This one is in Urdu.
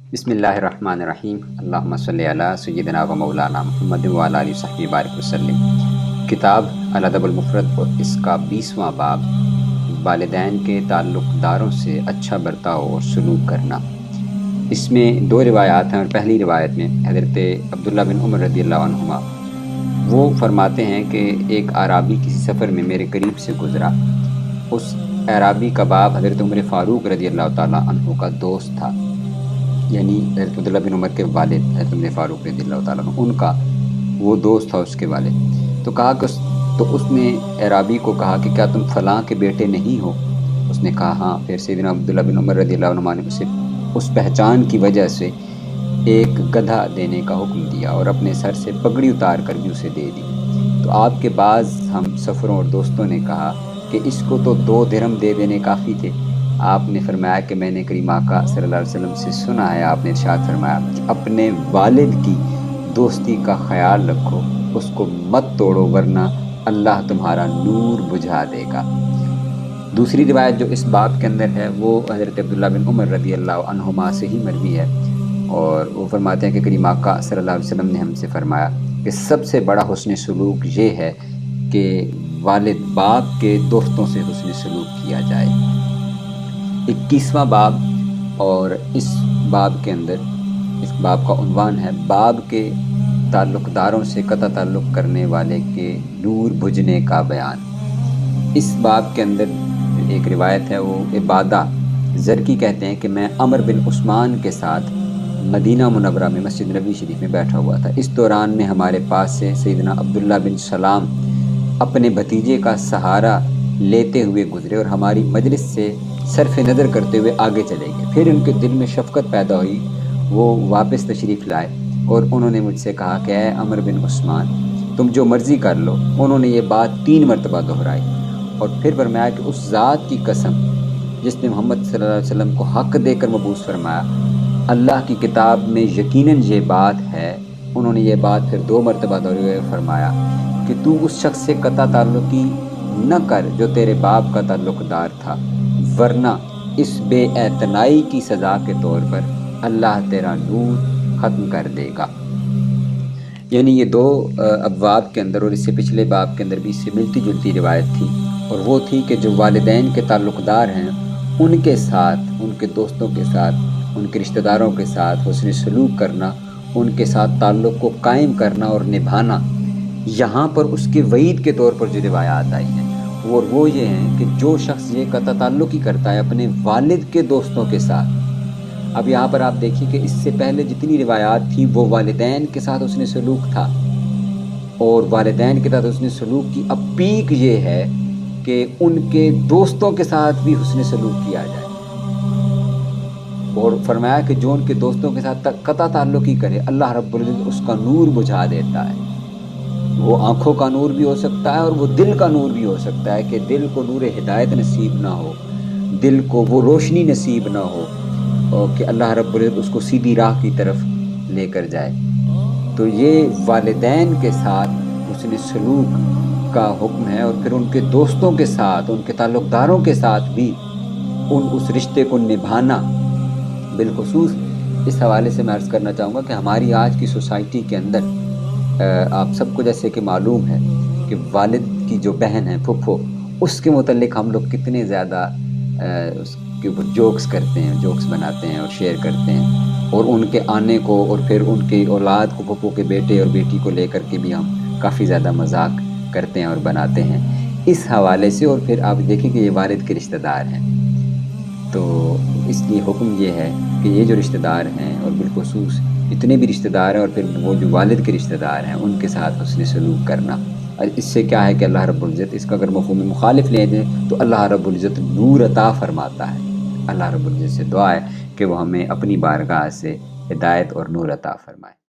بسم اللہ الرحمن الرحیم، اللہم صلی علی سیدنا و مولانا محمد و علی آلہ وصحبہ بارک وسلم۔ کتاب الادب المفرد اور اس کا 20واں باب، والدین کے تعلق داروں سے اچھا برتاؤ اور سلوک کرنا۔ اس میں دو روایات ہیں، اور پہلی روایت میں حضرت عبداللہ بن عمر رضی اللہ عنہما وہ فرماتے ہیں کہ ایک اعرابی کسی سفر میں میرے قریب سے گزرا۔ اس اعرابی کا باپ حضرت عمر فاروق رضی اللہ تعالیٰ عنہ کا دوست تھا، یعنی حضرت عبداللہ بن عمر کے والد حضرت عمر فاروق رضی اللہ تعالیٰ عنہ، ان کا وہ دوست تھا، اس کے والد۔ تو کہا کہ اس نے اعرابی کو کہا کہ کیا تم فلاں کے بیٹے نہیں ہو؟ اس نے کہا ہاں۔ پھر سیدنا عبداللہ بن عمر رضی اللہ عنہ نے اسے اس پہچان کی وجہ سے ایک گدھا دینے کا حکم دیا اور اپنے سر سے پگڑی اتار کر بھی اسے دے دی۔ تو آپ کے بعض ہم سفروں اور دوستوں نے کہا کہ اس کو تو 2 درہم دے دینے کافی تھے۔ آپ نے فرمایا کہ میں نے کریم آقا صلی اللہ علیہ وسلم سے سنا ہے، آپ نے ارشاد فرمایا کہ اپنے والد کی دوستی کا خیال رکھو، اس کو مت توڑو ورنہ اللہ تمہارا نور بجھا دے گا۔ دوسری روایت جو اس باب کے اندر ہے وہ حضرت عبداللہ بن عمر رضی اللہ عنہما سے ہی مروی ہے، اور وہ فرماتے ہیں کہ کریم آقا صلی اللہ علیہ وسلم نے ہم سے فرمایا کہ سب سے بڑا حسن سلوک یہ ہے کہ والد باپ کے دوستوں سے حسن سلوک کیا جائے۔ 21واں باب، اور اس باب کے اندر اس باب کا عنوان ہے باب کے تعلق داروں سے قطع تعلق کرنے والے کے نور بجھنے کا بیان۔ اس باب کے اندر ایک روایت ہے، وہ عبادہ زرکی کہتے ہیں کہ میں عمر بن عثمان کے ساتھ مدینہ منورہ میں مسجد نبی شریف میں بیٹھا ہوا تھا۔ اس دوران میں ہمارے پاس سے سیدنا عبداللہ بن سلام اپنے بھتیجے کا سہارا لیتے ہوئے گزرے اور ہماری مجلس سے صرف نظر کرتے ہوئے آگے چلے گئے۔ پھر ان کے دل میں شفقت پیدا ہوئی، وہ واپس تشریف لائے اور انہوں نے مجھ سے کہا کہ اے عمر بن عثمان، تم جو مرضی کر لو۔ انہوں نے یہ بات 3 مرتبہ دہرائی اور پھر فرمایا کہ اس ذات کی قسم جس نے محمد صلی اللہ علیہ وسلم کو حق دے کر مبعوث فرمایا، اللہ کی کتاب میں یقیناً یہ بات ہے۔ انہوں نے یہ بات پھر 2 مرتبہ دہرائی ہوئے فرمایا کہ تو اس شخص سے قطع تعلقی نہ کر جو تیرے باپ کا تعلق دار تھا، ورنہ اس بے اعتنائی کی سزا کے طور پر اللہ تیرا نور ختم کر دے گا۔ یعنی یہ 2 ابواب کے اندر اور اس سے پچھلے باب کے اندر بھی اس سے ملتی جلتی روایت تھی، اور وہ تھی کہ جو والدین کے تعلق دار ہیں ان کے ساتھ، ان کے دوستوں کے ساتھ، ان کے رشتہ داروں کے ساتھ حسن سلوک کرنا، ان کے ساتھ تعلق کو قائم کرنا اور نبھانا۔ یہاں پر اس کے وعید کے طور پر جو روایات آئی ہیں اور وہ یہ ہیں کہ جو شخص یہ قطع تعلقی کرتا ہے اپنے والد کے دوستوں کے ساتھ۔ اب یہاں پر آپ دیکھیے کہ اس سے پہلے جتنی روایات تھیں وہ والدین کے ساتھ حسن سلوک تھا، اور والدین کے ساتھ حسن سلوک کی اب پیک یہ ہے کہ ان کے دوستوں کے ساتھ بھی حسن سلوک کیا جائے، اور فرمایا کہ جو ان کے دوستوں کے ساتھ قطع تعلقی کرے اللہ رب العزت اس کا نور بجھا دیتا ہے۔ وہ آنکھوں کا نور بھی ہو سکتا ہے اور وہ دل کا نور بھی ہو سکتا ہے کہ دل کو نور ہدایت نصیب نہ ہو، دل کو وہ روشنی نصیب نہ ہو، اور کہ اللہ رب العزت اس کو سیدھی راہ کی طرف لے کر جائے۔ تو یہ والدین کے ساتھ حسن سلوک کا حکم ہے، اور پھر ان کے دوستوں کے ساتھ، ان کے تعلق داروں کے ساتھ بھی اس رشتے کو نبھانا۔ بالخصوص اس حوالے سے میں عرض کرنا چاہوں گا کہ ہماری آج کی سوسائٹی کے اندر آپ سب کو جیسے کہ معلوم ہے کہ والد کی جو بہن ہے پھپھو، اس کے متعلق ہم لوگ کتنے زیادہ اس کے اوپر جوکس کرتے ہیں، جوکس بناتے ہیں اور شیئر کرتے ہیں، اور ان کے آنے کو اور پھر ان کی اولاد کو، پھپھو کے بیٹے اور بیٹی کو لے کر کے بھی ہم کافی زیادہ مذاق کرتے ہیں اور بناتے ہیں اس حوالے سے۔ اور پھر آپ دیکھیں کہ یہ والد کے رشتہ دار ہیں، تو اس لیے حکم یہ ہے کہ یہ جو رشتہ دار ہیں اور بالخصوص جتنے بھی رشتہ دار ہیں اور پھر وہ جو والد کے رشتہ دار ہیں ان کے ساتھ حسن سلوک کرنا۔ اور اس سے کیا ہے کہ اللہ رب العزت اس کا اگر مفہوم مخالف لے دیں تو اللہ رب العزت نور عطا فرماتا ہے۔ اللہ رب العزت سے دعا ہے کہ وہ ہمیں اپنی بارگاہ سے ہدایت اور نور عطا فرمائے۔